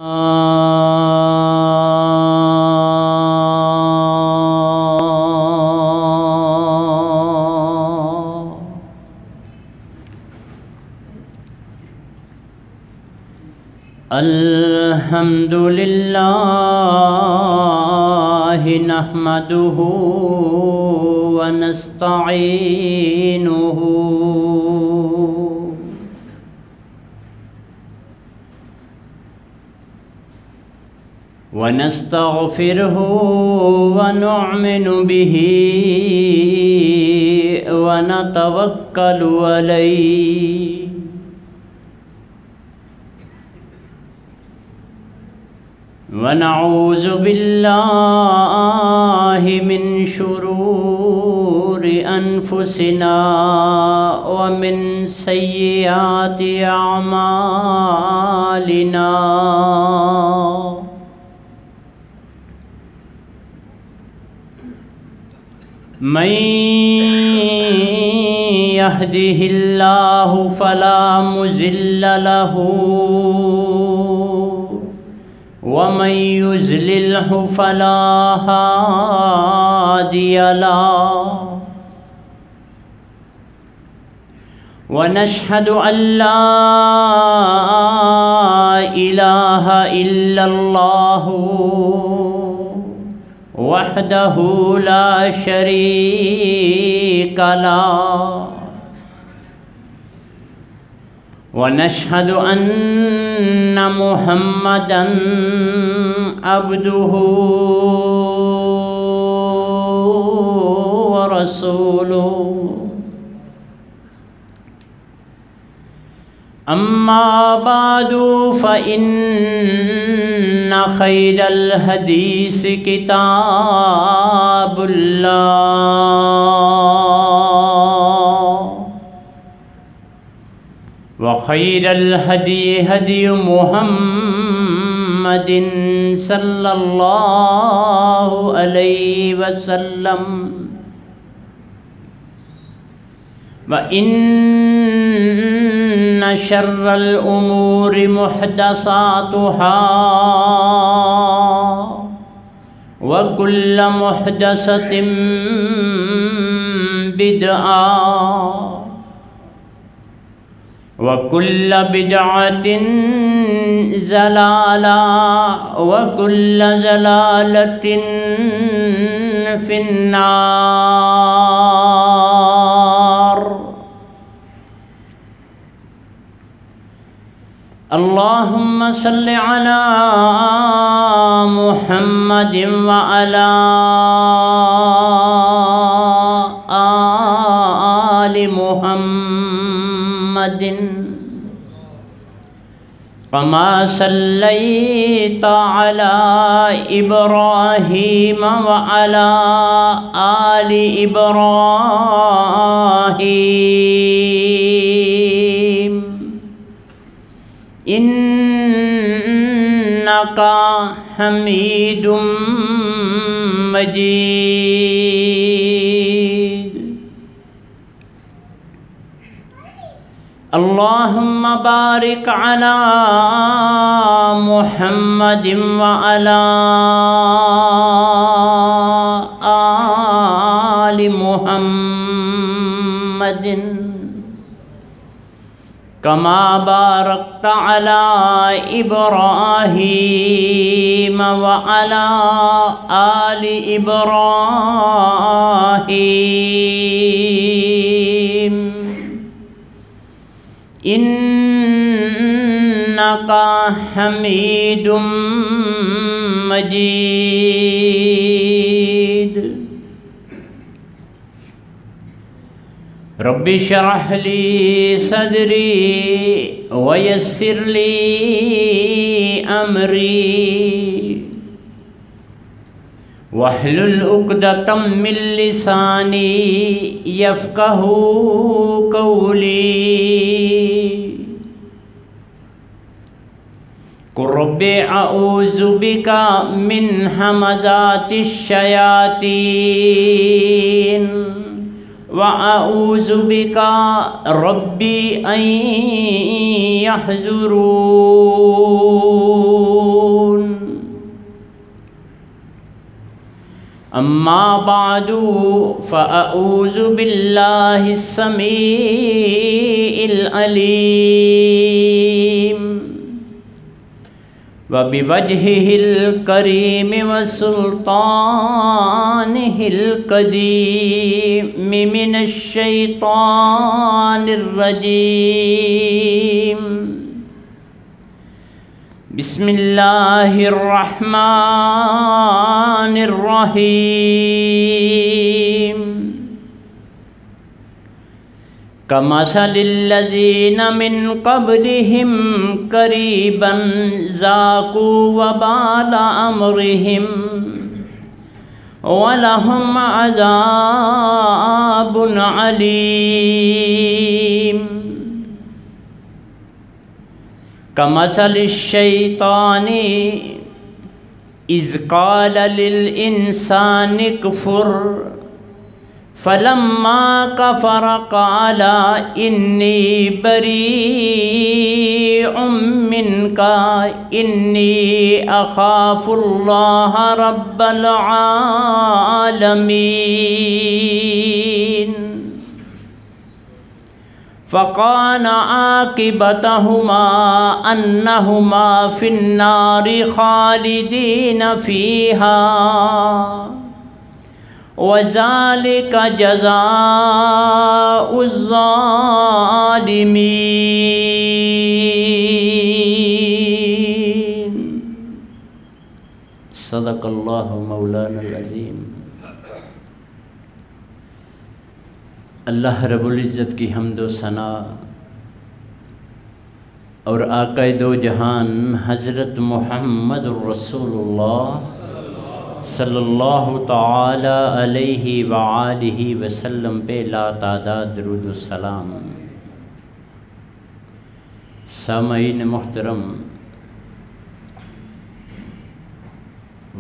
الحمدللہ نحمدہ ونستعینہ ونستغفرہ ونؤمن بہ ونتوکل علیہ ونعوذ باللہ من شرور انفسنا ومن سیئات اعمالنا من يهده الله فلا مضل له ومن يضلله فلا هادي له ونشهد أن لا إله إلا الله وحده لا شريك له ونشهد أن محمدًا عبده ورسوله أما بعد فإن خير الحديث كتاب الله وخير الهدي هدي محمد صلى الله عليه وسلم وإن شر الأمور محدثاتها وكل محدثة بدعة وكل بدعة ضلالة وكل ضلالة في النار. اللهم صل على محمد وعلى آل محمد كما صليت على إبراهيم وعلى آل إبراهيم إنك حميد مجيد. اللهم بارك على محمد وعلى آل محمد كما باركت على إبراهيم وعلى آل إبراهيم إنك حميد مجيد. رب اشرح لي صدري ويسر لي أمري واحلل عقدة من لساني يفقه قولي. قل رب أعوذ بك من همزات الشياطين وأعوذ بك ربي أن يحضرون. اما بعد فاعوذ باللہ السمیع العلیم وبوجهه الكريم وسلطانه القديم من الشيطان الرجيم بسم الله الرحمن الرحيم كمثل الذين من قبلهم قريبا ذاقوا وبال أمرهم ولهم عذاب عليم كمثل الشيطان إذ قال للإنسان اكفر فلما كفر قال إني بريء منك إني أخاف الله رب العالمين فكان عاقبتهما أنهما في النار خالدين فيها وذلك جزاء الظالمين صدق اللہ مولانا العظیم۔ اللہ رب العزت کی حمد و ثنا اور آقا دو جہان حضرت محمد الرسول اللہ صلی اللہ تعالی علیہ وآلہ وسلم پہ لا تعداد درود السلام۔ سامعین محترم،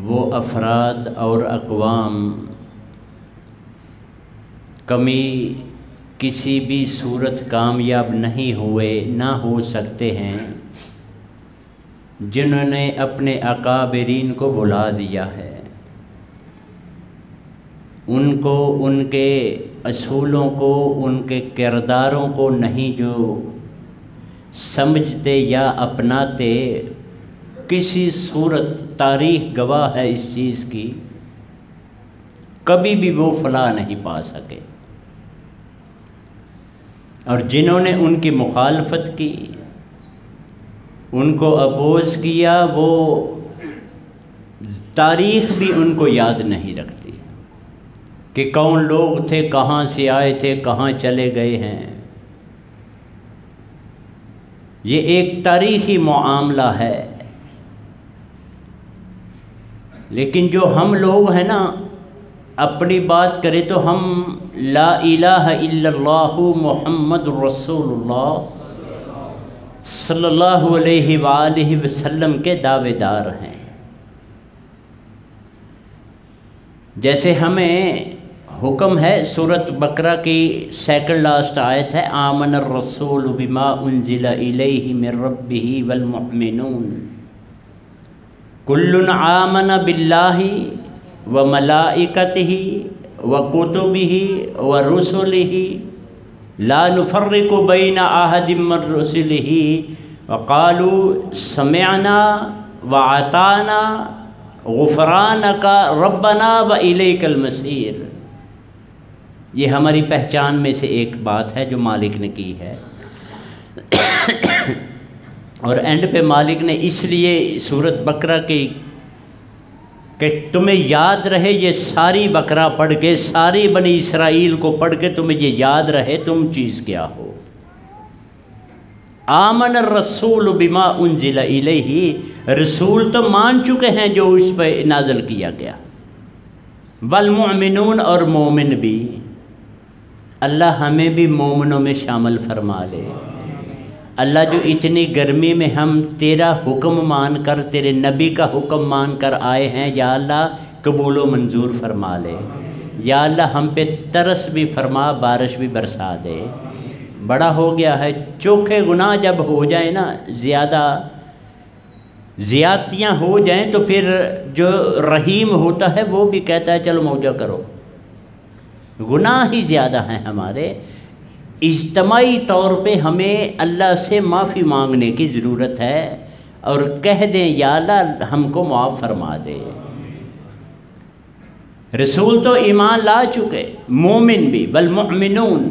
وہ افراد اور اقوام کمی کسی بھی صورت کامیاب نہیں ہوئے، نہ ہو سکتے ہیں، جنہوں نے اپنے اکابرین کو بلا دیا ہے، ان کو، ان کے اصولوں کو، ان کے کرداروں کو نہیں جو سمجھتے یا اپناتے۔ کسی صورت تاریخ گواہ ہے اس چیز کی، کبھی بھی وہ فلاح نہیں پا سکے، اور جنہوں نے ان کی مخالفت کی، ان کو اپوز کیا، وہ تاریخ بھی ان کو یاد نہیں رکھتی کہ کون لوگ تھے، کہاں سے آئے تھے، کہاں چلے گئے ہیں۔ یہ ایک تاریخی معاملہ ہے، لیکن جو ہم لوگ ہیں نا، اپنی بات کریں تو ہم لا الہ الا اللہ محمد رسول اللہ صلی اللہ علیہ وآلہ وسلم کے دعوے دار ہیں۔ جیسے ہمیں حکم ہے، سورۃ بقرہ کی سیکنڈ لاسٹ آیت ہے، آمن الرسول بما انزل الیہ من ربہ والمؤمنون کل آمن باللہ وملائکتہ وکتبہ ورسلہ لا نفرق بین احد من رسلہ وقالوا سمعنا وأطعنا غفرانک ربنا وإلیک المصیر۔ یہ ہماری پہچان میں سے ایک بات ہے جو مالک نے کی ہے، اور اینڈ پہ مالک نے اس لیے سورۃ بقرہ کی کہ تمہیں یاد رہے، یہ ساری بقرہ پڑھ کے، ساری بنی اسرائیل کو پڑھ کے تمہیں یہ یاد رہے تم چیز کیا ہو۔ آمن الرسول بما انزل الیہ، رسول تو مان چکے ہیں جو اس پہ نازل کیا گیا، والمؤمنون، اور مومن بھی۔ اللہ ہمیں بھی مومنوں میں شامل فرما لے۔ اللہ جو اتنی گرمی میں ہم تیرا حکم مان کر، تیرے نبی کا حکم مان کر آئے ہیں، یا اللہ قبول و منظور فرما لے۔ یا اللہ ہم پہ ترس بھی فرما، بارش بھی برسا دے۔ بڑا ہو گیا ہے، چوکھے گناہ جب ہو جائے نا زیادہ، زیادتیاں ہو جائیں تو پھر جو رحیم ہوتا ہے وہ بھی کہتا ہے چلو موجہ کرو. گناہ ہی زیادہ ہیں ہمارے. اجتماعی طور پہ ہمیں اللہ سے معافی مانگنے کی ضرورت ہے اور کہہ دیں یا اللہ ہم کو معاف فرما دے. رسول تو ایمان لا چکے، مومن بھی، والمؤمنون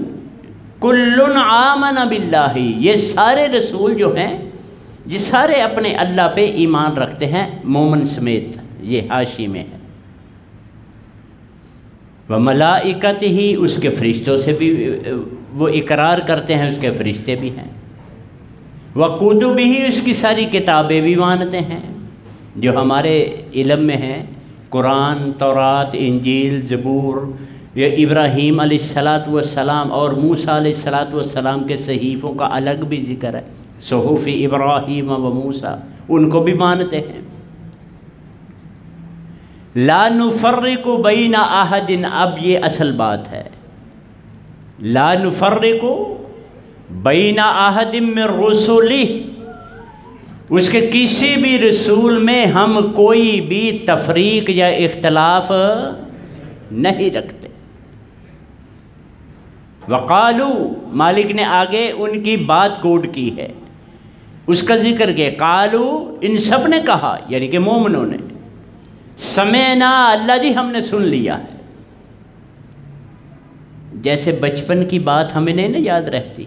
کل آمن باللہ، یہ سارے رسول جو ہیں یہ سارے اپنے اللہ پہ ایمان رکھتے ہیں، مومن سمیت. یہ حاشی میں ہے. وملائکتہ، اس کے فرشتوں سے بھی وہ اقرار کرتے ہیں، اس کے فرشتے بھی ہیں. وکتبہ، اس کی ساری کتابیں بھی مانتے ہیں جو ہمارے علم میں ہیں، قرآن، تورات، انجیل، زبور، یہ ابراہیم علیہ السلام اور موسیٰ علیہ السلام کے صحیفوں کا الگ بھی ذکر ہے. صحف ابراہیم و موسیٰ، ان کو بھی مانتے ہیں. لا نفرق بین احد، اب یہ اصل بات ہے. لا نفرق بین احد من رسلہ، اس کے کسی بھی رسول میں ہم کوئی بھی تفریق یا اختلاف نہیں رکھتے. وقالو، مالک نے آگے ان کی بات کوٹ کی ہے، اس کا ذکر کیا. قالو، ان سب نے کہا، یعنی کہ مومنوں نے، سمعنا، اللہ جی ہم نے سن لیا ہے. جیسے بچپن کی بات ہمیں نہیں نا یاد رہتی،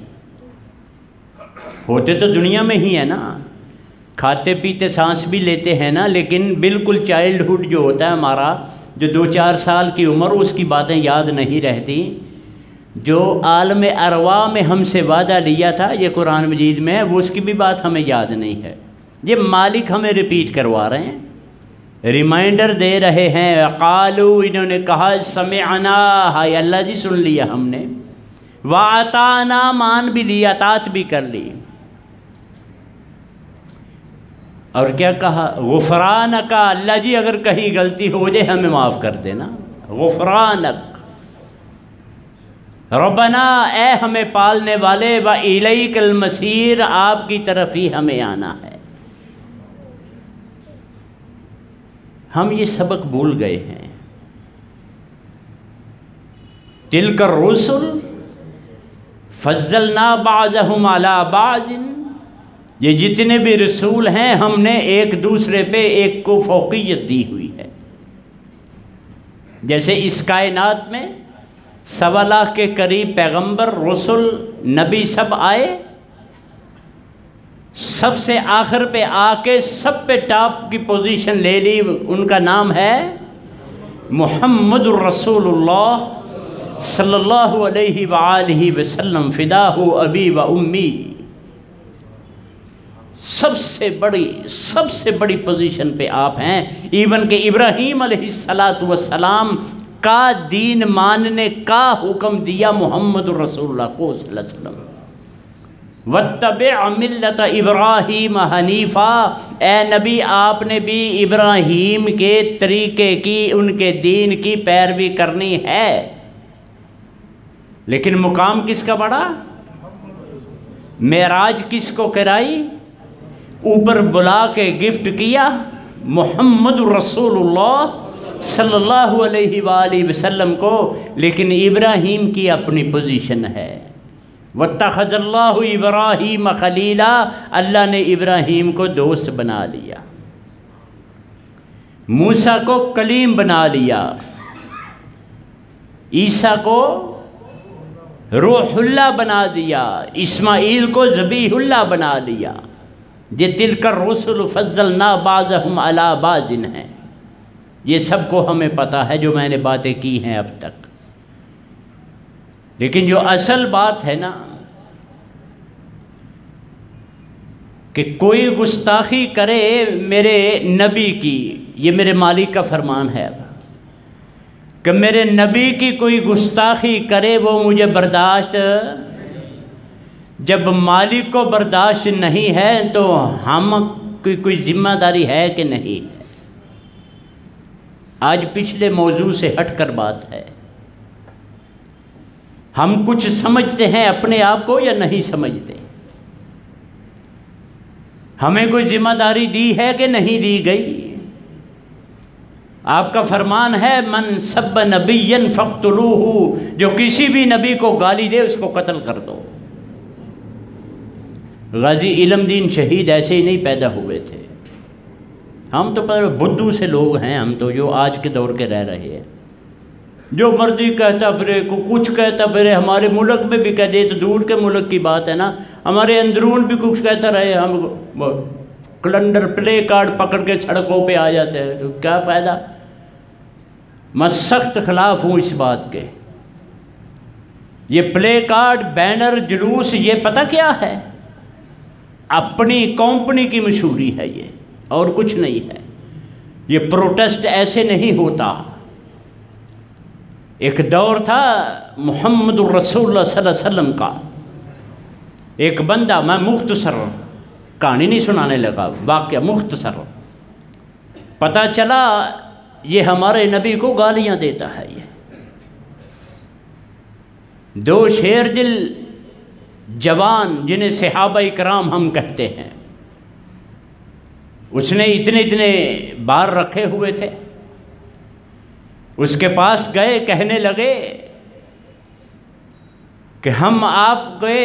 ہوتے تو دنیا میں ہی ہے نا، کھاتے پیتے سانس بھی لیتے ہیں نا، لیکن بالکل چائلڈہڈ جو ہوتا ہے ہمارا، جو 2-4 سال کی عمر، اس کی باتیں یاد نہیں رہتی. جو عالم ارواح میں ہم سے وعدہ لیا تھا، یہ قرآن مجید میں ہے، وہ اس کی بھی بات ہمیں یاد نہیں ہے. یہ مالک ہمیں ریپیٹ کروا رہے ہیں، ریمائنڈر دے رہے ہیں. قالو، انہوں نے کہا، سمعنا، ہائے اللہ جی سن لیا ہم نے. وَأَطَعْنَا، مان بھی لیا، اطاعت بھی کر لی. اور کیا کہا؟ غفرانک، اللہ جی اگر کہیں غلطی ہو جائے ہمیں معاف کر دینا. غفرانک، ربنا، اے ہمیں پالنے والے، وَإِلَيْكَ الْمَصِيرُ، آپ کی طرف ہی ہمیں آنا ہے. ہم یہ سبق بھول گئے ہیں. تِلْكَ الرُّسُلُ فَضَّلْنَا بَعْضَهُمْ عَلَى بَعْضٍ، یہ جتنے بھی رسول ہیں ہم نے ایک دوسرے پہ ایک کو فوقیت دی ہوئی ہے. جیسے اس کائنات میں 1.25 لاکھ کے قریب پیغمبر، رسول، نبی سب آئے، سب سے آخر پہ آ کے سب پہ ٹاپ کی پوزیشن لے لی. ان کا نام ہے محمد الرسول اللہ صلی اللہ علیہ وآلہ وسلم، فداہ ابی و امی. سب سے بڑی پوزیشن پہ آپ ہیں. ایون کہ ابراہیم علیہ السلام کا دین ماننے کا حکم دیا محمد الرسول اللہ کو صلی اللہ علیہ وسلم. وَاتَّبِعْ مِلَّةَ إِبْرَاهِيمَ حَنِيفًا، اے نبی آپ نے بھی ابراہیم کے طریقے کی، ان کے دین کی پیروی کرنی ہے. لیکن مقام کس کا بڑا؟ معراج کس کو کرائی؟ اوپر بلا کے گفٹ کیا محمد الرسول اللہ صلی اللہ علیہ وآلہ وسلم کو. لیکن ابراہیم کی اپنی پوزیشن ہے. وَاتَّخَذَ اللَّهُ إِبْرَاهِيمَ خَلِيلًا، اللہ نے ابراہیم کو دوست بنا لیا، موسیٰ کو کلیم بنا لیا، عیسیٰ کو روح اللہ بنا دیا، اسماعیل کو ذبیح اللہ بنا لیا. یہ تِلْكَ الرُّسُلُ فَضَّلْنَا بَعْضَهُمْ عَلَى بَعْضٍ ہیں. یہ سب کو ہمیں پتہ ہے جو میں نے باتیں کی ہیں اب تک. لیکن جو اصل بات ہے نا کہ کوئی گستاخی کرے میرے نبی کی، یہ میرے مالک کا فرمان ہے کہ میرے نبی کی کوئی گستاخی کرے وہ مجھے برداشت. جب مالک کو برداشت نہیں ہے تو ہم کی کوئی ذمہ داری ہے کہ نہیں ہے؟ آج پچھلے موضوع سے ہٹ کر بات ہے. ہم کچھ سمجھتے ہیں اپنے آپ کو یا نہیں سمجھتے؟ ہمیں کوئی ذمہ داری دی ہے کہ نہیں دی گئی؟ آپ کا فرمان ہے من سب نبیا فاقتلوہ، جو کسی بھی نبی کو گالی دے اس کو قتل کر دو۔ غازی علم دین شہید ایسے ہی نہیں پیدا ہوئے تھے، ہم تو بدھو سے لوگ ہیں، ہم تو جو آج کے دور کے رہ رہے ہیں، جو مرضی کہتا پھرے، کو کچھ کہتا پھرے، ہمارے ملک میں بھی کہہ دے تو دور کے ملک کی بات ہے نا، ہمارے اندرون بھی کچھ کہتا رہے، ہم کلنڈر پلے کارڈ پکڑ کے سڑکوں پہ آ جاتے ہیں، تو کیا فائدہ؟ میں سخت خلاف ہوں اس بات کے۔ یہ پلے کارڈ، بینر، جلوس، یہ پتہ کیا ہے؟ اپنی کمپنی کی مشہوری ہے یہ، اور کچھ نہیں ہے۔ یہ پروٹیسٹ ایسے نہیں ہوتا۔ ایک دور تھا محمد الرسول اللہ صلی اللہ علیہ وسلم کا، ایک بندہ، میں مختصر کہانی نہیں سنانے لگا، واقعہ مختصر، پتہ چلا یہ ہمارے نبی کو گالیاں دیتا ہے۔ یہ دو شیر دل جوان جنہیں صحابہ کرام ہم کہتے ہیں، اس نے اتنے بار رکھے ہوئے تھے، اس کے پاس گئے، کہنے لگے کہ ہم آپ کے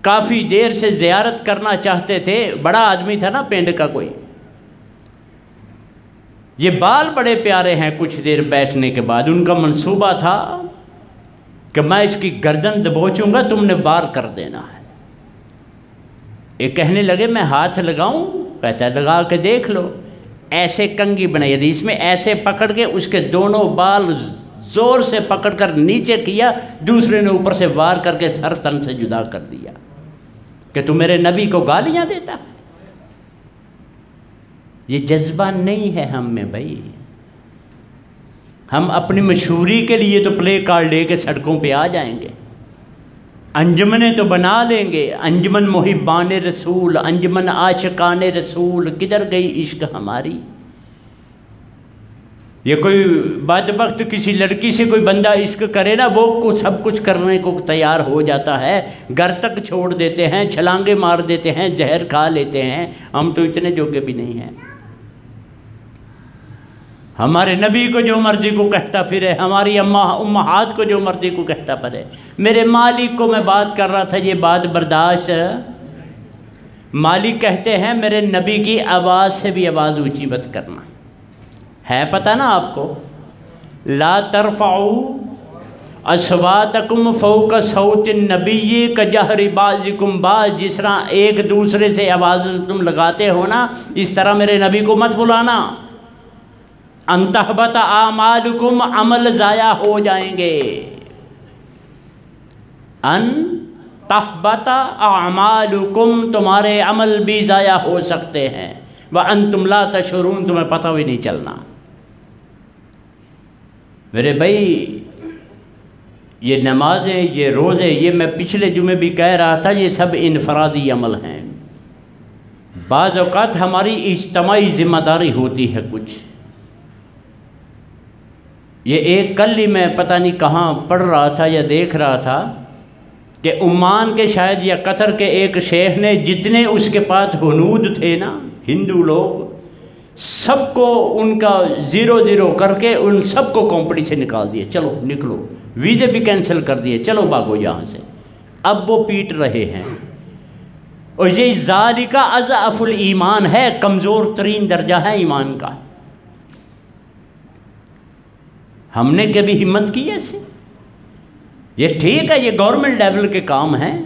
کافی دیر سے زیارت کرنا چاہتے تھے۔ بڑا آدمی تھا نا، پینڈ کا کوئی، یہ بال بڑے پیارے ہیں۔ کچھ دیر بیٹھنے کے بعد ان کا منصوبہ تھا کہ میں اس کی گردن دبوچوں گا، تم نے بار کر دینا ہے۔ یہ کہنے لگے میں ہاتھ لگاؤں؟ کہتا ہے لگا کے دیکھ لو۔ ایسے کنگھی بنائی حدیث میں، ایسے پکڑ کے اس کے دونوں بال زور سے پکڑ کر نیچے کیا، دوسرے نے اوپر سے وار کر کے سر تن سے جدا کر دیا کہ تو میرے نبی کو گالیاں دیتا۔ یہ جذبہ نہیں ہے ہم میں بھائی۔ ہم اپنی مشہوری کے لیے تو پلے کارڈ لے کے سڑکوں پہ آ جائیں گے، انجمنیں تو بنا لیں گے، انجمن محبان رسول، انجمن عاشقان رسول، کدھر گئی عشق ہماری؟ یہ کوئی بدبخت کسی لڑکی سے کوئی بندہ عشق کرے نا، وہ سب کچھ کرنے کو تیار ہو جاتا ہے، گھر تک چھوڑ دیتے ہیں، چھلانگے مار دیتے ہیں، زہر کھا لیتے ہیں۔ ہم تو اتنے جوگے بھی نہیں ہیں۔ ہمارے نبی کو جو مرضی کو کہتا پھرے، ہماری امہات کو جو مرضی کو کہتا پھرے۔ میرے مالک کو میں بات کر رہا تھا، یہ بات برداشت، مالک کہتے ہیں میرے نبی کی آواز سے بھی آواز اونچی مت کرنا، ہے پتہ نا آپ کو؟ لا ترفعوا اصواتکم فوق صوت النبی کجہر بعضکم بعض، جس طرح ایک دوسرے سے آواز تم لگاتے ہو نا، اس طرح میرے نبی کو مت بلانا۔ ان تحبط اعمالکم، عمل ضائع ہو جائیں گے۔ ان تحبط اعمالکم، تمہارے عمل بھی ضائع ہو سکتے ہیں۔ وانتم لا تشعرون، تمہیں پتہ بھی نہیں چلنا۔ میرے بھائی، یہ نمازیں، یہ روزے، یہ میں پچھلے جمعے بھی کہہ رہا تھا، یہ سب انفرادی عمل ہیں۔ بعض اوقات ہماری اجتماعی ذمہ داری ہوتی ہے کچھ۔ یہ ایک کل ہی میں پتہ نہیں کہاں پڑھ رہا تھا یا دیکھ رہا تھا کہ عمان کے شاید یا قطر کے ایک شیخ نے جتنے اس کے پاس ہنود تھے نا، ہندو لوگ، سب کو ان کا 0-0 کر کے ان سب کو کمپنی سے نکال دیے، چلو نکلو، ویزے بھی کینسل کر دیے، چلو بھاگو یہاں سے۔ اب وہ پیٹ رہے ہیں، اور یہ ذالک اضعف الایمان ہے، کمزور ترین درجہ ہے ایمان کا۔ ہم نے کبھی ہمت کی ایسے؟ یہ ٹھیک ہے، یہ گورنمنٹ لیول کے کام ہیں،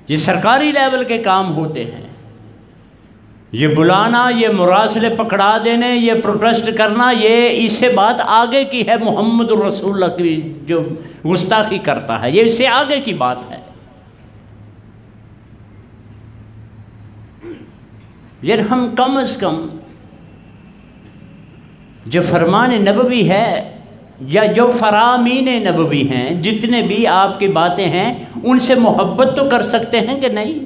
یہ سرکاری لیول کے کام ہوتے ہیں۔ یہ بلانا، یہ مراسلے پکڑا دینے، یہ پروٹیسٹ کرنا، یہ اس سے بات آگے کی ہے۔ محمد الرسول اللہ کی جو گستاخی کرتا ہے، یہ اس سے آگے کی بات ہے۔ یہ ہم کم از کم جو فرمان نبوی ہے یا جو فرامین نبوی ہیں، جتنے بھی آپ کی باتیں ہیں، ان سے محبت تو کر سکتے ہیں کہ نہیں؟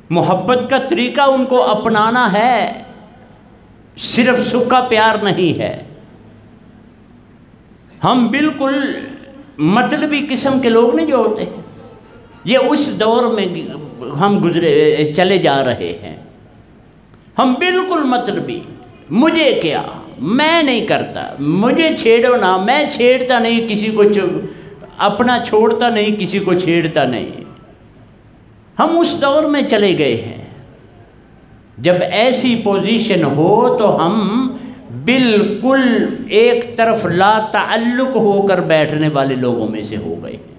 محبت کا طریقہ ان کو اپنانا ہے، صرف سکا پیار نہیں ہے۔ ہم بالکل مطلبی قسم کے لوگ نہیں جو ہوتے ہیں، یہ اس دور میں ہم چلے جا رہے ہیں، ہم بالکل مطلبی، مجھے کیا، میں نہیں کرتا، مجھے چھیڑو نہ، میں چھیڑتا نہیں کسی کو، اپنا چھوڑتا نہیں کسی کو چھیڑتا نہیں۔ ہم اس دور میں چلے گئے ہیں جب ایسی پوزیشن ہو تو ہم بالکل ایک طرف لا تعلق ہو کر بیٹھنے والے لوگوں میں سے ہو گئے ہیں۔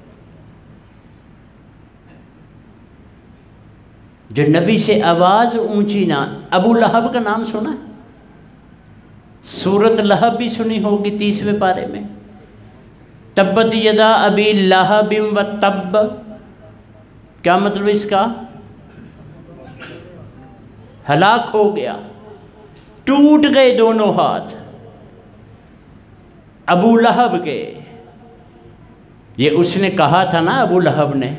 جو نبی سے آواز اونچی نہ، ابو لہب کا نام سنا ہے؟ سورت لہب بھی سنی ہوگی 30ویں پارے میں، تبت یدا ابی لہب و تب، کیا مطلب اس کا؟ ہلاک ہو گیا، ٹوٹ گئے دونوں ہاتھ ابو لہب کے۔ یہ اس نے کہا تھا نا، ابو لہب نے،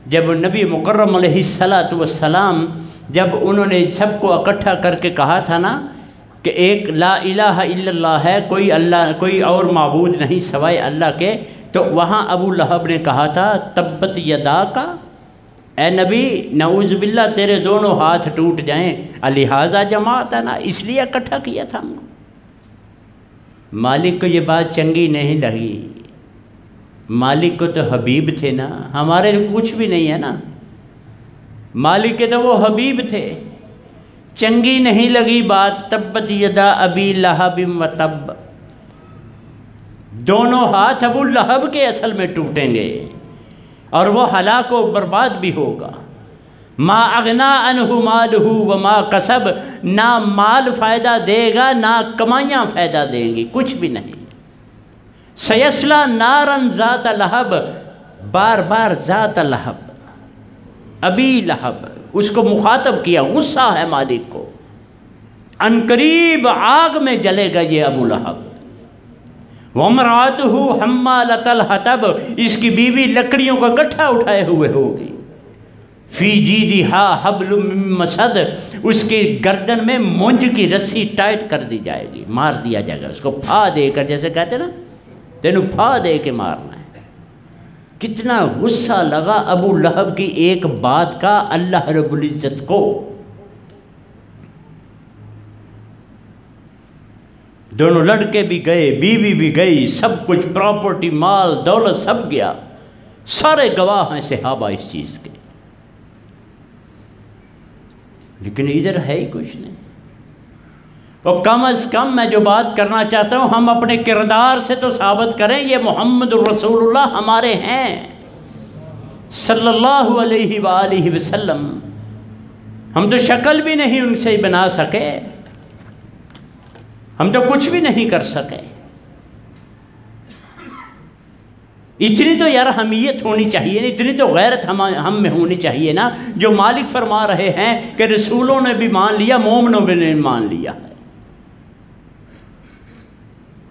جب نبی مکرم علیہ السلام جب انہوں نے سب کو اکٹھا کر کے کہا تھا نا کہ ایک لا الہ الا اللہ ہے، کوئی اور معبود نہیں سوائے اللہ کے، تو وہاں ابو لہب نے کہا تھا تبت یدا کا، اے نبی نعوذ باللہ تیرے دونوں ہاتھ ٹوٹ جائیں، لہٰذا جماعتنا، اس لیے اکٹھا کیا تھا ہم کو۔ مالک کو یہ بات چنگی نہیں لگی، مالک کو تو حبیب تھے نا، ہمارے کچھ بھی نہیں ہے نا، مالک کے تو وہ حبیب تھے، چنگی نہیں لگی بات، تبت یدا ابی لہب و تب، دونوں ہاتھ ابو لہب کے اصل میں ٹوٹیں گے اور وہ ہلاک و برباد بھی ہوگا۔ ما اغنا عنہ مالہ وما کسب، نہ مال فائدہ دے گا نہ کمائیاں فائدہ دیں گی، کچھ بھی نہیں۔ سیصلی نارا ذات لہب، بار بار ذات لہب، ابی لہب، اس کو مخاطب کیا، غصہ ہے مالک کو، عنقریب آگ میں جلے گا یہ ابو لہب۔ وَامْرَأَتُهُ حَمَّالَةَ الْحَطَبِ، اس کی بیوی لکڑیوں کا گٹھا اٹھائے ہوئے ہوگی۔ فی جیدہا حبل من مسد، اس کے گردن میں مونج کی رسی ٹائٹ کر دی جائے گی، مار دیا جائے گا اس کو پھا دے کر، جیسے کہتے ہیں نا تینوں پھا دے کے مارنا ہے۔ کتنا غصہ لگا ابو لہب کی ایک بات کا اللہ رب العزت کو۔ دونوں لڑکے بھی گئے، بیوی بھی گئی، سب کچھ پراپرٹی، مال دولت سب گیا، سارے گواہ ہیں صحابہ اس چیز کے، لیکن ادھر ہے ہی کچھ نہیں۔ اور کم از کم میں جو بات کرنا چاہتا ہوں، ہم اپنے کردار سے تو ثابت کریں یہ محمد رسول اللہ ہمارے ہیں صلی اللہ علیہ وآلہ وسلم۔ ہم تو شکل بھی نہیں ان سے بنا سکے، ہم تو کچھ بھی نہیں کر سکے۔ اتنی تو یار حمیت ہونی چاہیے، اتنی تو غیرت ہم میں ہونی چاہیے نا، جو مالک فرما رہے ہیں کہ رسولوں نے بھی مان لیا، مومنوں نے بھی مان لیا ہے۔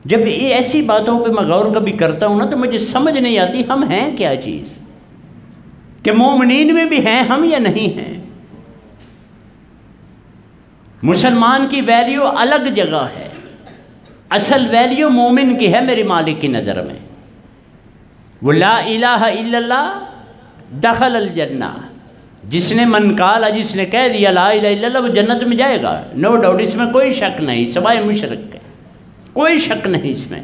جب یہ ایسی باتوں پہ میں غور کبھی کرتا ہوں نا تو مجھے سمجھ نہیں آتی ہم ہیں کیا چیز، کہ مومنین میں بھی ہیں ہم یا نہیں ہیں۔ مسلمان کی ویلیو الگ جگہ ہے، اصل ویلیو مومن کی ہے میری مالک کی نظر میں۔ وہ لا الہ الا اللہ دخل الجنہ، جس نے من قال، جس نے کہہ دیا لا الہ الا اللہ، وہ جنت میں جائے گا، نو ڈاؤٹ، اس میں کوئی شک نہیں، سوائے مشرک کے، کوئی شک نہیں اس میں۔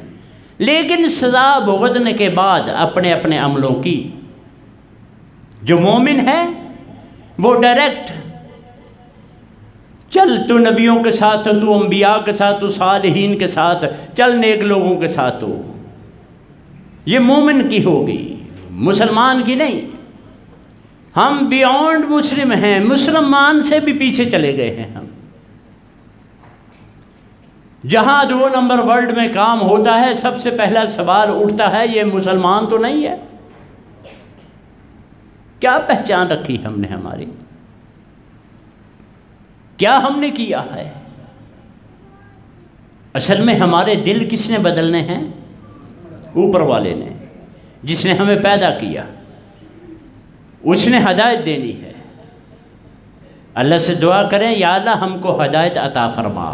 لیکن سزا بھگتنے کے بعد اپنے اپنے عملوں کی، جو مومن ہے وہ ڈائریکٹ چل، تو نبیوں کے ساتھ، تو انبیاء کے ساتھ، تو صالحین کے ساتھ چل، نیک لوگوں کے ساتھ ہو، یہ مومن کی ہوگی، مسلمان کی نہیں۔ ہم بیونڈ مسلم ہیں، مسلمان سے بھی پیچھے چلے گئے ہیں ہم۔ جہاں 2 نمبر ورلڈ میں کام ہوتا ہے، سب سے پہلا سوال اٹھتا ہے یہ مسلمان تو نہیں ہے؟ کیا پہچان رکھی ہم نے ہماری؟ کیا ہم نے کیا ہے؟ اصل میں ہمارے دل کس نے بدلنے ہیں؟ اوپر والے نے، جس نے ہمیں پیدا کیا، اس نے ہدایت دینی ہے۔ اللہ سے دعا کریں یا اللہ ہم کو ہدایت عطا فرما۔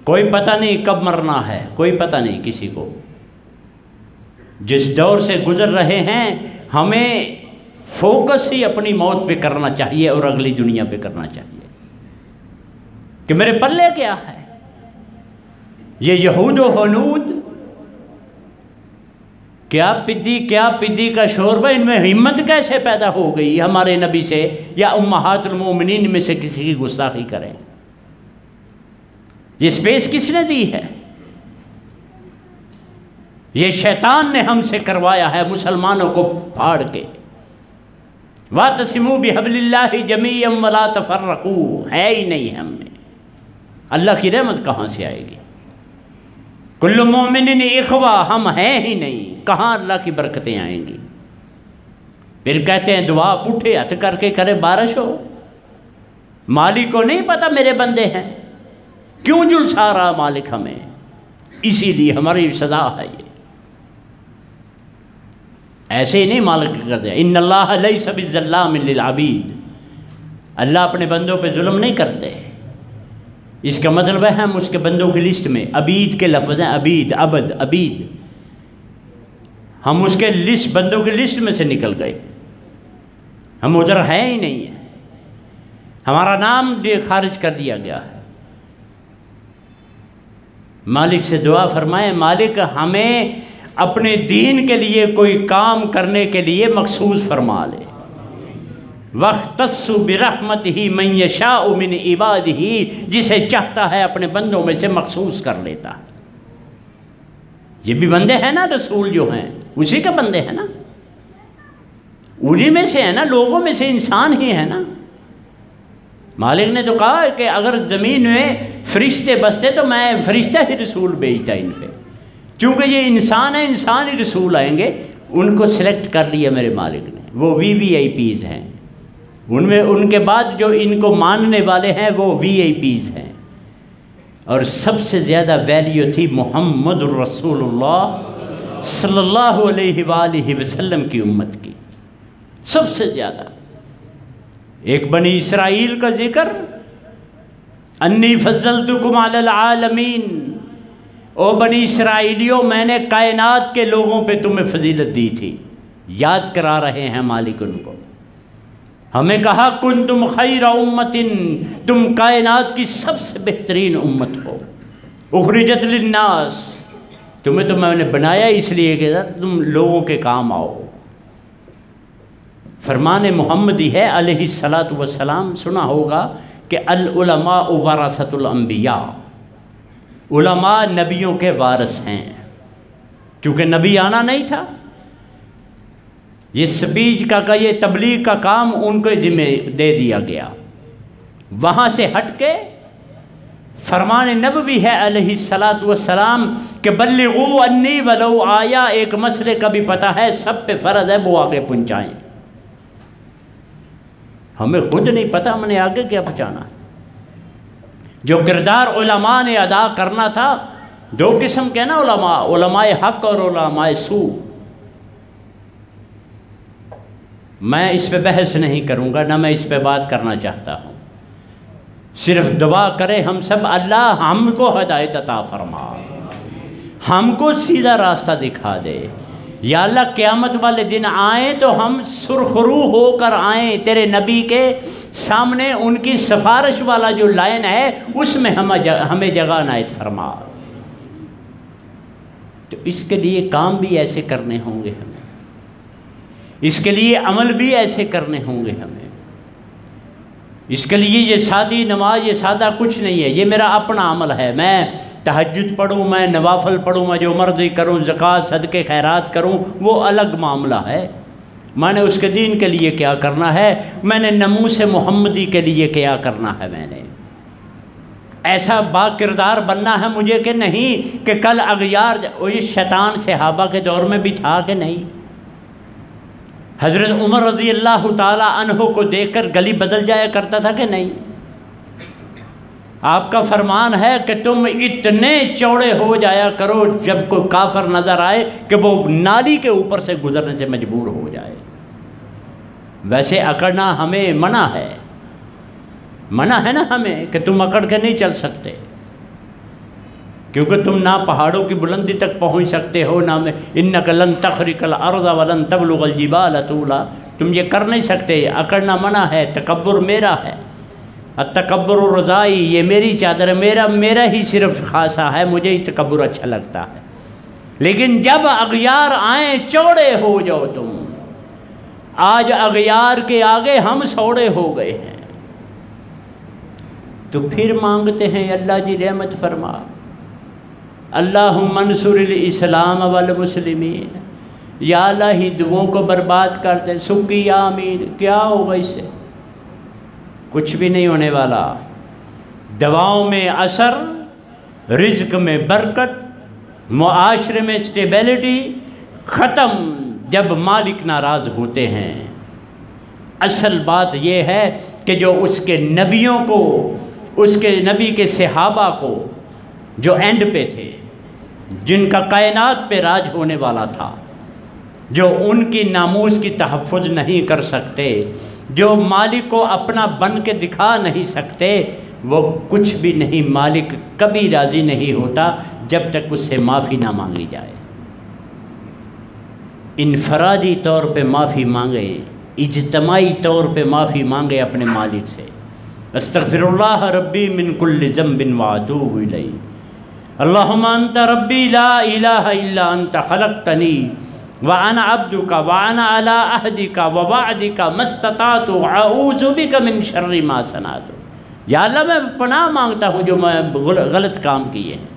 کوئی پتہ نہیں کب مرنا ہے، کوئی پتہ نہیں کسی کو۔ جس دور سے گزر رہے ہیں ہمیں فوکس ہی اپنی موت پہ کرنا چاہیے اور اگلی دنیا پہ کرنا چاہیے کہ میرے پلے کیا ہے. یہ یہود و ہنود کیا پدی کا شوربہ، ان میں ہمت کیسے پیدا ہو گئی ہمارے نبی سے یا امہات المومنین میں سے کسی کی گستاخی کریں؟ یہ سپیس کس نے دی ہے؟ یہ شیطان نے ہم سے کروایا ہے مسلمانوں کو پھاڑ کے. وَاعْتَصِمُوا بِحَبْلِ اللَّهِ جَمِيعًا وَلَا تَفَرَّقُوا، ہے ہی نہیں ہم میں. اللہ کی رحمت کہاں سے آئے گی؟ کل مومن اخوہ، ہم ہیں ہی نہیں، کہاں اللہ کی برکتیں آئیں گی؟ پھر کہتے ہیں دعا پٹھے ہاتھ کر کے کرے بارش ہو. مالک کو نہیں پتہ میرے بندے ہیں، کیوں جلسا رہا مالک ہمیں؟ اسی لیے ہماری سزا ہے یہ. ایسے ہی نہیں مالک کرتے. ان اللہ لیس بالظلام للعبید، اللہ اپنے بندوں پہ ظلم نہیں کرتے. اس کا مطلب ہے ہم اس کے بندوں کی لسٹ میں، عبید کے لفظ ہیں، عبید، عبد، عبید، ہم اس کے بندوں کی لسٹ میں سے نکل گئے. ہم ادھر ہیں ہی نہیں ہیں، ہمارا نام خارج کر دیا گیا ہے. مالک سے دعا فرمائیں، مالک ہمیں اپنے دین کے لیے کوئی کام کرنے کے لیے مخصوص فرما لے. وَاخْتَصُّ بِرَحْمَتِهِ مَن يَشَاءُ مِنْ عِبَادِهِ، جسے چاہتا ہے اپنے بندوں میں سے مخصوص کر لیتا ہے. یہ بھی بندے ہیں نا، رسول جو ہیں اسی کے بندے ہیں نا، انہی میں سے ہیں نا، لوگوں میں سے انسان ہی ہے نا. مالک نے تو کہا کہ اگر زمین میں فرشتے بستے تو میں فرشتہ ہی رسول بھیجتا ان پہ. چونکہ یہ انسان ہے، انسان ہی رسول آئیں گے. ان کو سلیکٹ کر لیا میرے مالک نے، وہ وی وی آئی پیز ہیں. ان میں ان کے بعد جو ان کو ماننے والے ہیں وہ وی آئی پیز ہیں. اور سب سے زیادہ ویلیو تھی محمد الرسول اللہ صلی اللہ علیہ وآلہ وسلم کی امت کی، سب سے زیادہ. ایک بنی اسرائیل کا ذکر، انی فضلتکم علی العالمین، او بنی اسرائیلیوں میں نے کائنات کے لوگوں پہ تمہیں فضیلت دی تھی. یاد کرا رہے ہیں مالک ان کو. ہمیں کہا کنتم خیر امت، تم کائنات کی سب سے بہترین امت ہو. اخرجت للناس، تمہیں تو میں نے بنایا اس لیے کہ تم لوگوں کے کام آؤ. فرمان محمدی ہے علیہ الصلاۃ والسلام، سنا ہوگا کہ العلماء ورثۃ الانبیاء، علماء نبیوں کے وارث ہیں. کیونکہ نبی آنا نہیں تھا، یہ سپیچ کا یہ تبلیغ کا کام ان کو ذمہ دے دیا گیا. وہاں سے ہٹ کے فرمان نبوی ہے علیہ الصلاۃ والسلام کہ بلغوا انی ولو آیا. ایک مسئلے کا بھی پتہ ہے، سب پہ فرض ہے وہ آگے پہنچائیں. ہمیں خود نہیں پتہ ہم نے آگے کیا پہنچانا. جو کردار علماء نے ادا کرنا تھا، دو قسم کے نا علماء، علماء حق اور علماء سو. میں اس پہ بحث نہیں کروں گا، نہ میں اس پہ بات کرنا چاہتا ہوں. صرف دعا کریں ہم سب، اللہ ہم کو ہدایت عطا فرما، ہم کو سیدھا راستہ دکھا دے. یا اللہ قیامت والے دن آئیں تو ہم سرخرو ہو کر آئیں تیرے نبی کے سامنے. ان کی سفارش والا جو لائن ہے اس میں ہمیں جگہ عنایت فرما. تو اس کے لیے کام بھی ایسے کرنے ہوں گے ہمیں، اس کے لیے عمل بھی ایسے کرنے ہوں گے ہمیں. اس کے لیے یہ سادی نماز، یہ سادہ کچھ نہیں ہے، یہ میرا اپنا عمل ہے. میں تہجد پڑھوں، میں نوافل پڑھوں، میں جو مرضی کروں، زکوٰۃ صدقے خیرات کروں، وہ الگ معاملہ ہے. میں نے اس کے دین کے لیے کیا کرنا ہے، میں نے ناموس محمدی کے لیے کیا کرنا ہے. میں نے ایسا با کردار بننا ہے مجھے کہ نہیں کہ کل اغیار شیطان صحابہ کے دور میں بھی تھا کہ نہیں. حضرت عمر رضی اللہ تعالیٰ عنہ کو دیکھ کر گلی بدل جایا کرتا تھا کہ نہیں. آپ کا فرمان ہے کہ تم اتنے چوڑے ہو جایا کرو جب کوئی کافر نظر آئے کہ وہ نالی کے اوپر سے گزرنے سے مجبور ہو جائے. ویسے اکڑنا ہمیں منع ہے، منع ہے نا ہمیں کہ تم اکڑ کے نہیں چل سکتے. کیونکہ تم نہ پہاڑوں کی بلندی تک پہنچ سکتے ہو، نہ انک لن تخرق الارض ولن تبلغ الجبال طولا، تم یہ کر نہیں سکتے، اکڑنا منع ہے، تکبر میرا ہے، التکبر رضائی، یہ میری چادر ہے، میرا ہی صرف خاصا ہے، مجھے ہی تکبر اچھا لگتا ہے۔ لیکن جب اغیار آئیں چوڑے ہو جاؤ تم، آج اغیار کے آگے ہم سوڑے ہو گئے ہیں، تو پھر مانگتے ہیں اللہ جی رحمت فرما، اللہم انصر الاسلام والمسلمین، یا اللہ ہی دعوں کو برباد کر دے، سکی آمین۔ کیا ہوگا اس سے؟ کچھ بھی نہیں ہونے والا۔ دواؤں میں اثر، رزق میں برکت، معاشرے میں اسٹیبلٹی ختم جب مالک ناراض ہوتے ہیں۔ اصل بات یہ ہے کہ جو اس کے نبیوں کو، اس کے نبی کے صحابہ کو جو اینڈ پہ تھے، جن کا کائنات پہ راج ہونے والا تھا، جو ان کی ناموس کی تحفظ نہیں کر سکتے، جو مالک کو اپنا بن کے دکھا نہیں سکتے، وہ کچھ بھی نہیں، مالک کبھی راضی نہیں ہوتا جب تک اس سے معافی نہ مانگی جائے۔ انفرادی طور پہ معافی مانگے، اجتماعی طور پہ معافی مانگے اپنے مالک سے۔ استغفر اللہ ربی من کل ذنب واتوب الیہ، اللہم انت ربی لا الہ الا انت خلقتنی وانا عبدک وانا علی عہدک ووعدک ما استطعت اعوذ بک من شر ما صنعت۔ یا اللہ میں پناہ مانگتا ہوں جو میں غلط کام کیے ہیں۔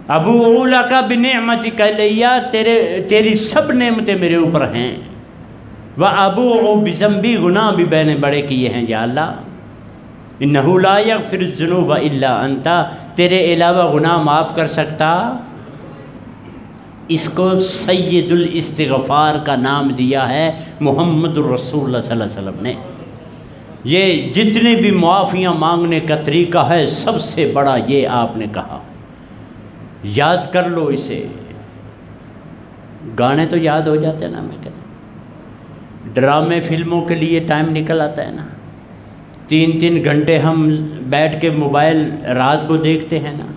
ابوء لک بنعمتک علیہ، تیری سب نعمتیں میرے اوپر ہیں، وابوء بذنبی، گناہ بھی میں نے بڑے کیے ہیں یا اللہ۔ انہ لا یغفر الذنوب الا انت، تیرے علاوہ گناہ معاف کر سکتا؟ اس کو سید الاستغفار کا نام دیا ہے محمد الرسول اللہ صلی اللہ علیہ وسلم نے۔ یہ جتنے بھی معافیاں مانگنے کا طریقہ ہے، سب سے بڑا یہ آپ نے کہا، یاد کر لو اسے۔ گانے تو یاد ہو جاتے ہیں نا، میں کہتا ہوں ڈرامے فلموں کے لیے ٹائم نکل آتا ہے نا، 3 گھنٹے ہم بیٹھ کے موبائل رات کو دیکھتے ہیں نا،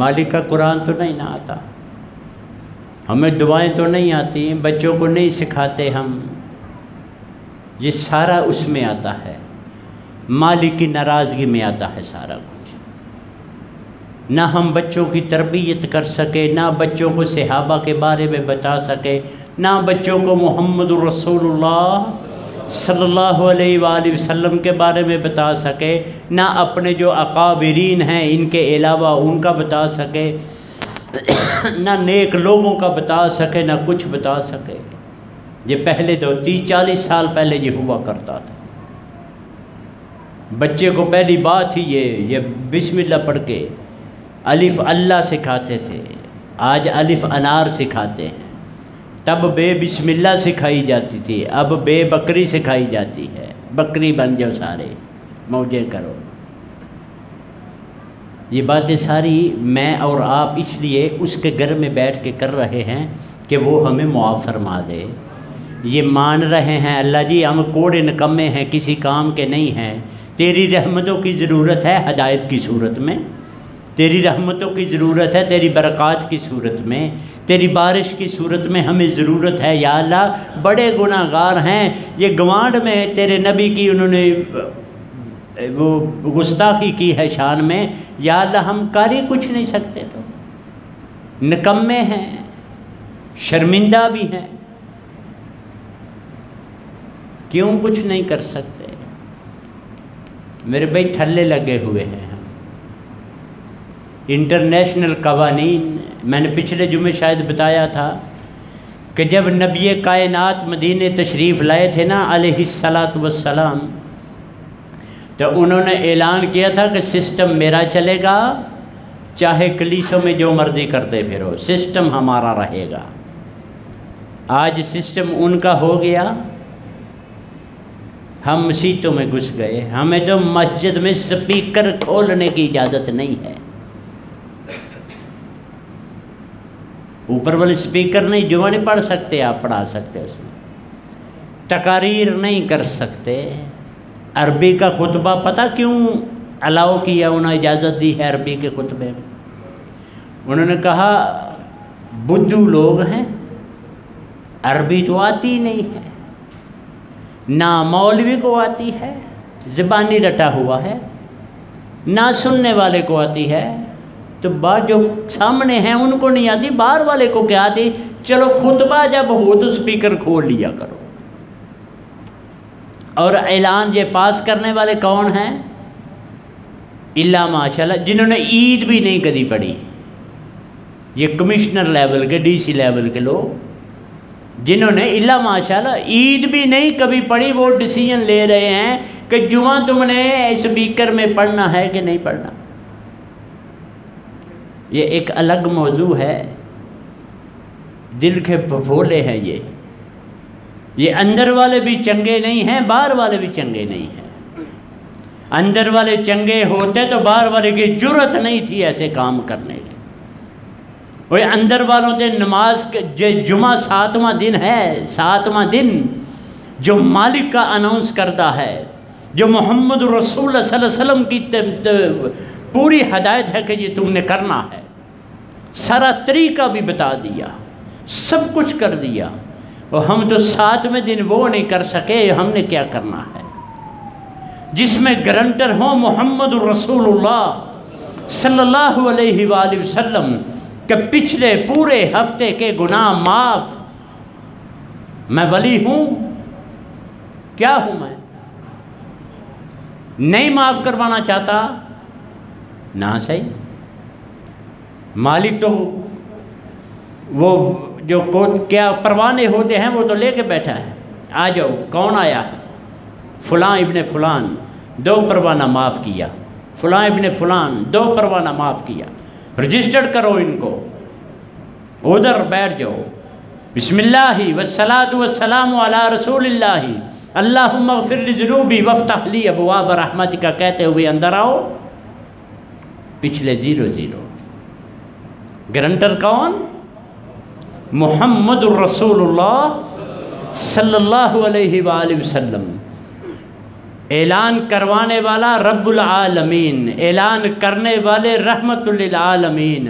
مالک کا قرآن تو نہیں نہ آتا، ہمیں دعائیں تو نہیں آتی، بچوں کو نہیں سکھاتے ہم، یہ سارا اس میں آتا ہے، مالک کی ناراضگی میں آتا ہے سارا کچھ۔ نہ ہم بچوں کی تربیت کر سکے، نہ بچوں کو صحابہ کے بارے میں بتا سکے، نہ بچوں کو محمد الرسول اللہ صلی اللہ علیہ وآلہ وسلم کے بارے میں بتا سکے، نہ اپنے جو اکابرین ہیں ان کے علاوہ ان کا بتا سکے، نہ نیک لوگوں کا بتا سکے، نہ کچھ بتا سکے۔ یہ پہلے تو 30-40 سال پہلے یہ ہوا کرتا تھا۔ بچے کو پہلی بات ہی یہ بسم اللہ پڑھ کے الف اللہ سکھاتے تھے، آج الف انار سکھاتے ہیں۔ تب بے بسم اللہ سکھائی جاتی تھی، اب بے بکری سکھائی جاتی ہے، بکری بن جاؤ سارے، موجیں کرو۔ یہ باتیں ساری میں اور آپ اس لیے اس کے گھر میں بیٹھ کے کر رہے ہیں کہ وہ ہمیں معاف فرما دے۔ یہ مان رہے ہیں اللہ جی ہم کوڑے نکمے ہیں، کسی کام کے نہیں ہیں، تیری رحمتوں کی ضرورت ہے ہدایت کی صورت میں، تیری رحمتوں کی ضرورت ہے تیری برکات کی صورت میں، تیری بارش کی صورت میں ہمیں ضرورت ہے یا اللہ۔ بڑے گناہ گار ہیں، یہ گوانڈ میں تیرے نبی کی انہوں نے وہ گستاخی کی ہے شان میں، یا اللہ ہم کر ہی کچھ نہیں سکتے، تو نکمے ہیں، شرمندہ بھی ہیں، کیوں کچھ نہیں کر سکتے؟ میرے بھائی تھلے لگے ہوئے ہیں ہم۔ انٹرنیشنل قوانین، میں نے پچھلے جمعے شاید بتایا تھا کہ جب نبی کائنات مدینے تشریف لائے تھے نا علیہ الصلاۃ والسلام، تو انہوں نے اعلان کیا تھا کہ سسٹم میرا چلے گا، چاہے کلیسوں میں جو مرضی کرتے پھرو، سسٹم ہمارا رہے گا۔ آج سسٹم ان کا ہو گیا، ہم مسیتوں میں گھس گئے، ہمیں تو مسجد میں سپیکر کھولنے کی اجازت نہیں ہے۔ اوپر والے سپیکر نہیں، جو نہیں پڑھ سکتے آپ پڑھا سکتے، اس میں تقاریر نہیں کر سکتے۔ عربی کا خطبہ پتہ کیوں الاؤ کیا، انہیں اجازت دی ہے عربی کے خطبے میں. انہوں نے کہا بدھو لوگ ہیں، عربی تو آتی نہیں ہے، نہ مولوی کو آتی ہے، زبانی رٹا ہوا ہے، نہ سننے والے کو آتی ہے، تو بات جو سامنے ہیں ان کو نہیں آتی، باہر والے کو کیا آتی؟ چلو خطبہ جب ہو تو سپیکر کھول لیا کرو. اور اعلان یہ پاس کرنے والے کون ہیں؟ اللہ ماشاءاللہ جنہوں نے عید بھی نہیں کبھی پڑھی. یہ کمشنر لیول کے، ڈی سی لیول کے لوگ جنہوں نے اللہ ماشاءاللہ عید بھی نہیں کبھی پڑھی، وہ ڈیسیجن لے رہے ہیں کہ جمعہ تم نے سپیکر میں پڑھنا ہے کہ نہیں پڑھنا. یہ ایک الگ موضوع ہے، دل کے پھولے ہیں. یہ اندر والے بھی چنگے نہیں ہیں، باہر والے بھی چنگے نہیں ہیں. اندر والے چنگے ہوتے تو باہر والے کی جرت نہیں تھی ایسے کام کرنے کی. وہ اندر والوں سے نماز جمعہ 7واں دن ہے، 7واں دن جو مالک کا اناؤنس کرتا ہے، جو محمد رسول اللہ صلی اللہ علیہ وسلم کی پوری ہدایت ہے کہ یہ تم نے کرنا ہے، سارا طریقہ بھی بتا دیا، سب کچھ کر دیا، اور ہم تو 7ویں دن وہ نہیں کر سکے. ہم نے کیا کرنا ہے؟ جس میں گارنٹر ہوں محمد رسول اللہ صلی اللہ علیہ وآلہ وسلم کہ پچھلے پورے ہفتے کے گناہ معاف. میں ولی ہوں، کیا ہوں میں؟ نہیں معاف کروانا چاہتا نہ صحیح. مالک تو وہ جو کیا پروانے ہوتے ہیں وہ تو لے کے بیٹھا ہے. آ جاؤ، کون آیا ہے؟ فلاں ابن فلان 2 پروانہ معاف کیا، فلاں ابن فلان 2 پروانہ معاف کیا، رجسٹرڈ کرو ان کو، ادھر بیٹھ جاؤ. بسم اللہ والصلاۃ والسلام علی رسول اللہ اللہم اغفر لی ذنوبی وافتح لی ابواب رحمتک کہتے ہوئے اندر آؤ. پچھلے 0-0. گارنٹر کون؟ محمد رسول اللہ صلی اللہ علیہ وآلہ وسلم. اعلان کروانے والا رب العالمین، اعلان کرنے والے رحمت للعالمین،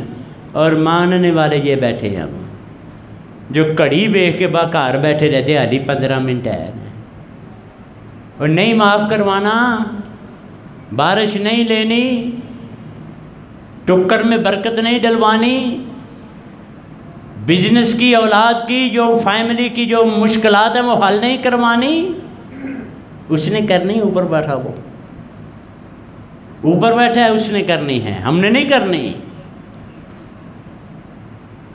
اور ماننے والے یہ بیٹھے ہیں ہم جو کڑی بیٹھ کے باہر بیٹھے رہتے ہیں. 15 منٹ ہے اور نہیں معاف کروانا، بارش نہیں لینی، ٹکر میں برکت نہیں ڈلوانی، بزنس کی، اولاد کی، جو فیملی کی جو مشکلات ہیں وہ حل نہیں کروانی. اس نے کرنی، اوپر بیٹھا، وہ اوپر بیٹھا ہے، اس نے کرنی ہے، ہم نے نہیں کرنی.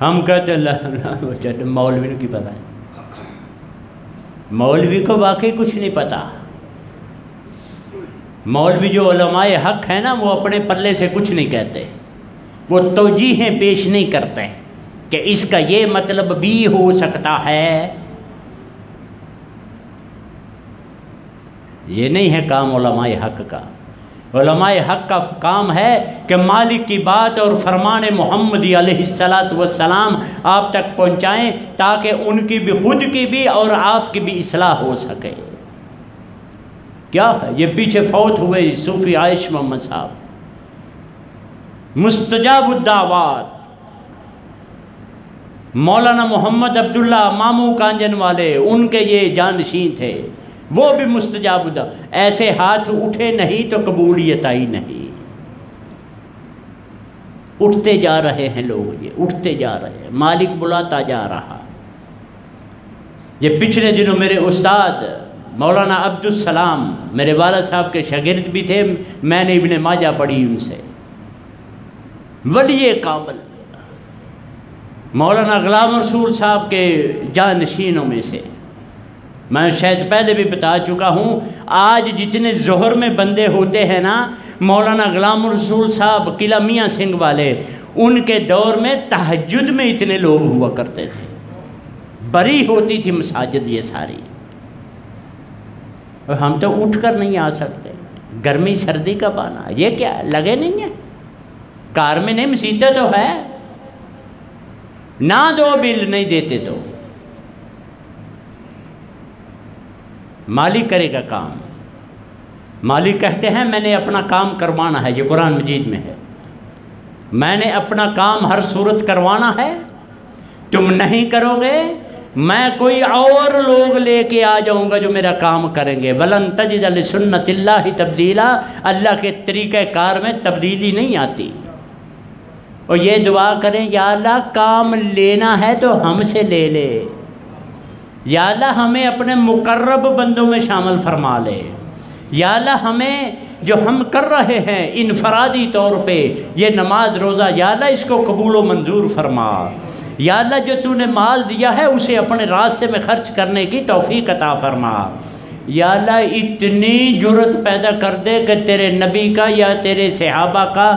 ہم کہتے اللہ مولوی کو کی پتہ ہے. مولوی کو واقعی کچھ نہیں پتا. مولوی جو علماء حق ہے نا، وہ اپنے پلے سے کچھ نہیں کہتے، وہ توجیہیں پیش نہیں کرتے کہ اس کا یہ مطلب بھی ہو سکتا ہے. یہ نہیں ہے کام علماء حق کا. علماء حق کا کام ہے کہ مالک کی بات اور فرمان محمدی علیہ السلام آپ تک پہنچائیں تاکہ ان کی بھی، خود کی بھی اور آپ کی بھی اصلاح ہو سکے. کیا ہے یہ پیچھے فوت ہوئے صوفی عائش محمد صاحب، مستجاب الدعوات، مولانا محمد عبداللہ مامو کانجن والے، ان کے یہ جانشین تھے، وہ بھی مستجاب الدعوات. ایسے ہاتھ اٹھے نہیں تو قبولیت آئی نہیں. اٹھتے جا رہے ہیں لوگ، یہ اٹھتے جا رہے ہیں، مالک بلاتا جا رہا. یہ پچھلے دنوں میرے استاد مولانا عبدالسلام میرے والد صاحب کے شاگرد بھی تھے، میں نے ابن ماجہ پڑھی ان سے. ولی کامل مولانا غلام رسول صاحب کے جانشینوں میں سے. میں شاید پہلے بھی بتا چکا ہوں، آج جتنے ظہر میں بندے ہوتے ہیں نا، مولانا غلام رسول صاحب قلعہ میاں سنگھ والے، ان کے دور میں تہجد میں اتنے لوگ ہوا کرتے تھے، بری ہوتی تھی مساجد یہ ساری. اور ہم تو اٹھ کر نہیں آ سکتے، گرمی سردی کا بانا، یہ کیا ہے؟ لگے نہیں ہیں کار میں، نہیں مسیطیں تو ہے نہ، دو بل نہیں دیتے تو مالک کرے گا کام. مالک کہتے ہیں میں نے اپنا کام کروانا ہے، یہ قرآن مجید میں ہے، میں نے اپنا کام ہر صورت کروانا ہے، تم نہیں کرو گے میں کوئی اور لوگ لے کے آ جاؤں گا جو میرا کام کریں گے۔ وَلَن تَجِدَ لِسُنَّتِ اللَّهِ تَبْدِيلًا، اللہ کے طریقہ کار میں تبدیلی نہیں آتی۔ اور یہ دعا کریں یا اللہ کام لینا ہے تو ہم سے لے لے، یا اللہ ہمیں اپنے مقرب بندوں میں شامل فرما لے، یا اللہ ہمیں جو ہم کر رہے ہیں انفرادی طور پہ یہ نماز روزہ، یا اللہ اس کو قبول و منظور فرما، یا اللہ جو تو نے مال دیا ہے اسے اپنے راستے میں خرچ کرنے کی توفیق عطا فرما، یا اللہ اتنی جرت پیدا کر دے کہ تیرے نبی کا یا تیرے صحابہ کا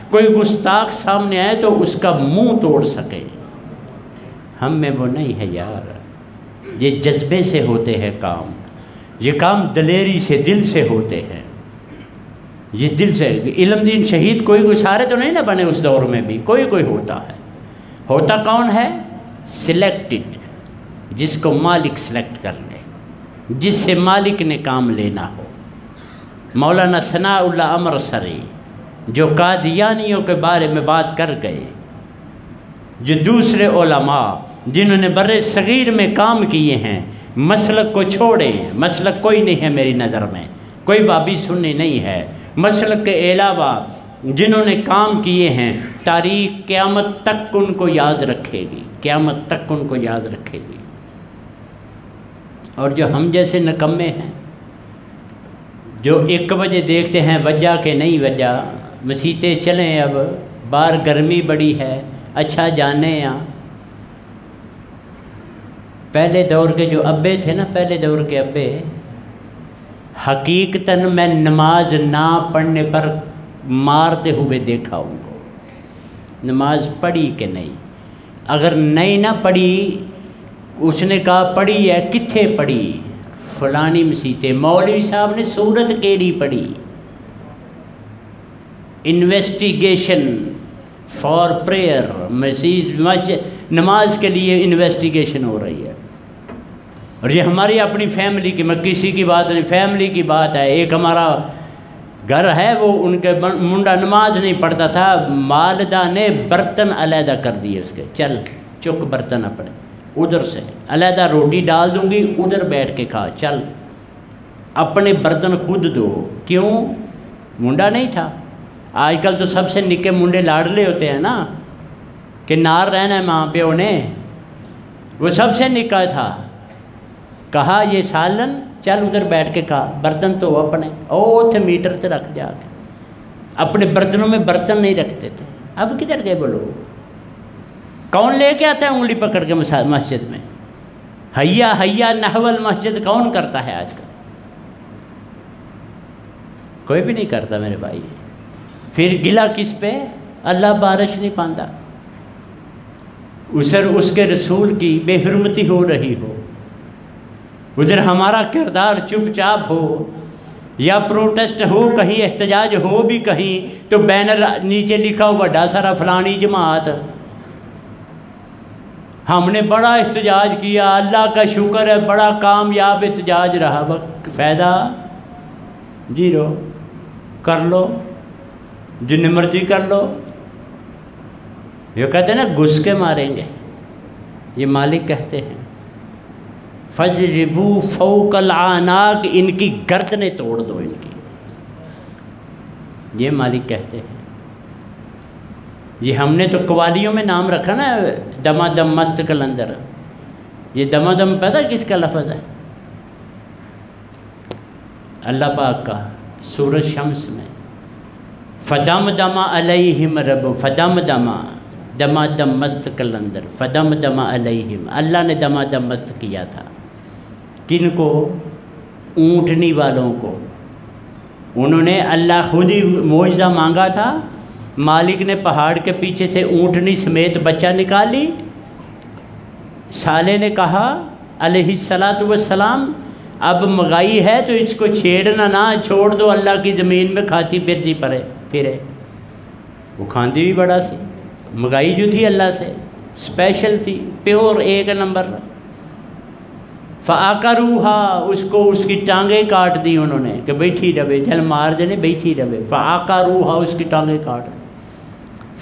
کوئی گستاخ سامنے آئے تو اس کا منہ توڑ سکے۔ ہم میں وہ نہیں ہے یار، یہ جذبے سے ہوتے ہیں کام، یہ کام دلیری سے دل سے ہوتے ہیں، یہ دل سے۔ علم دین شہید کوئی سارے تو نہیں نہ بنے اس دور میں بھی، کوئی ہوتا ہے۔ ہوتا کون ہے؟ سلیکٹڈ، جس کو مالک سلیکٹ کر لے، جس سے مالک نے کام لینا ہو۔ مولانا ثناء اللہ امرتسری جو قادیانیوں کے بارے میں بات کر گئے، جو دوسرے علماء جنہوں نے بر صغیر میں کام کیے ہیں، مسلک کو چھوڑے، مسلک کوئی نہیں ہے میری نظر میں، کوئی بابی سنی نہیں ہے، مسلک کے علاوہ جنہوں نے کام کیے ہیں، تاریخ قیامت تک ان کو یاد رکھے گی، قیامت تک ان کو یاد رکھے گی۔ اور جو ہم جیسے نکمے ہیں جو 1 بجے دیکھتے ہیں وجہ کہ نہیں وجہ، مسیتیں چلیں، اب باہر گرمی بڑی ہے، اچھا جانے یہاں۔ پہلے دور کے جو ابے تھے نا، پہلے دور کے ابے، حقیقتاً میں نماز نہ پڑھنے پر مارتے ہوئے دیکھا ان کو۔ نماز پڑھی کہ نہیں، اگر نہیں نہ پڑھی، اس نے کہا پڑھی ہے، کتھے پڑھی؟ فلانی مسیتیں۔ مولوی صاحب نے سورت کیڑی پڑھی؟ انویسٹیگیشن فار پریئر، نماز کے لیے انویسٹیگیشن ہو رہی ہے۔ اور یہ ہماری اپنی فیملی کی، میں کسی کی بات نہیں، فیملی کی بات ہے۔ ایک ہمارا گھر ہے، وہ ان کے منڈا نماز نہیں پڑھتا تھا، والدہ نے برتن علیحدہ کر دیے اس کے، چل چک برتن اپنے، ادھر سے علیحدہ روٹی ڈال دوں گی، ادھر بیٹھ کے کھا، چل اپنے برتن خود دو۔ کیوں؟ منڈا نہیں تھا۔ آج کل تو سب سے نکے منڈے لاڈلے ہوتے ہیں نا، کہ نار رہنا ہے ماں پیو نے، وہ سب سے نکا تھا۔ کہا یہ سالن، چل ادھر بیٹھ کے کھا، برتن تو اپنے تھے میٹر سے رکھ جا کے، اپنے برتنوں میں برتن نہیں رکھتے تھے۔ اب کدھر گئے بولو؟ کون لے کے آتا ہے انگلی پکڑ کے مسجد میں؟ حیا حیا نحو المسجد کون کرتا ہے آج کل؟ کوئی بھی نہیں کرتا میرے بھائی۔ پھر گلا کس پہ؟ اللہ بارش نہیں پاندا، اسر اس کے رسول کی بے حرمتی ہو رہی ہو، ادھر ہمارا کردار چپ چاپ ہو، یا پروٹیسٹ ہو، کہیں احتجاج ہو بھی کہیں تو بینر نیچے لکھا ہو بڑا سارا فلانی جماعت، ہم نے بڑا احتجاج کیا، اللہ کا شکر ہے بڑا کامیاب احتجاج رہا، فائدہ زیرو، کر لو جن مرضی کر لو۔ یہ کہتے ہیں نا گھس کے ماریں گے، یہ مالک کہتے ہیں فَجْرِبُوا فَوْقَ الْعَانَاقِ، ان کی گردنیں توڑ دو ان کی، یہ مالک کہتے ہیں۔ یہ ہم نے تو قوالیوں میں نام رکھا نا، دما دم مست کلندر، یہ دما دم پتہ کس کا لفظ ہے؟ اللہ پاک کا، سورۃ شمس میں فدم دما علیہم رب، فدم دما، دما دم مست کلندر، فدم دما علیہم، اللہ نے دما دم مست کیا تھا۔ کن کو؟ اونٹنی والوں کو۔ انہوں نے اللہ خود ہی معجزہ مانگا تھا، مالک نے پہاڑ کے پیچھے سے اونٹنی سمیت بچہ نکالی، سالے نے کہا علیہ السلام اب مگائی ہے تو اس کو چھیڑنا نہ، چھوڑ دو اللہ کی زمین میں کھاتی پھرتی پھرے۔ وہ کھاندی بھی بڑا سی، مگائی جو تھی اللہ سے اسپیشل تھی، پیور ایک نمبر۔ فَعَقَرُوهَا، اس کو اس کی ٹانگیں کاٹ دی انہوں نے کہ بیٹھی رہے، جل مار دینے بیٹھی رہے، فَعَقَرُوهَا، اس کی ٹانگیں کاٹ دی۔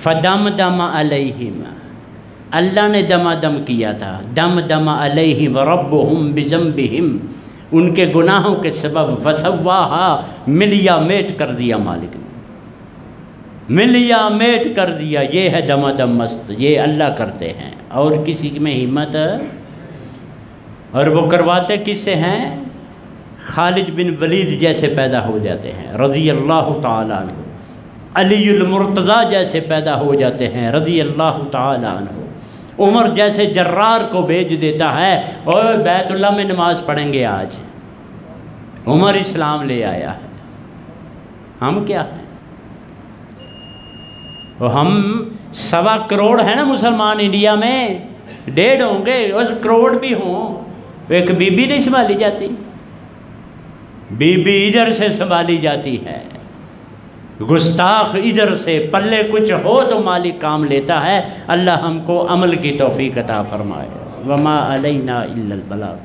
فَدَمْدَمَ عَلَيْهِمْ، اللہ نے دمادم کیا تھا، دمدم علیہم ربہم بذنبہم، ان کے گناہوں کے سبب، فسواہا، ملیا میٹ کر دیا مالک نے، ملیا میٹ کر دیا۔ یہ ہے دمادم مست، یہ اللہ کرتے ہیں، اور کسی میں ہمت ہے؟ اور وہ کرواتے کس سے ہیں؟ خالد بن ولید جیسے پیدا ہو جاتے ہیں رضی اللہ تعالیٰ عنہ، علی المرتضیٰ جیسے پیدا ہو جاتے ہیں رضی اللہ تعالیٰ عنہ، عمر جیسے جرار کو بھیج دیتا ہے، اور بیت اللہ میں نماز پڑھیں گے آج، عمر اسلام لے آیا ہے۔ ہم کیا ہیں؟ ہم 1.25 کروڑ ہیں نا مسلمان انڈیا میں، 1.5 ہوں گے، اور کروڑ بھی ہوں، ایک بی بی نہیں سنبھالی جاتی، بی بی ادھر سے سنبھالی جاتی ہے، گستاخ ادھر سے، پلے کچھ ہو تو مالک کام لیتا ہے۔ اللہ ہم کو عمل کی توفیق عطا فرمائے۔ وما علینا الا البلاغ۔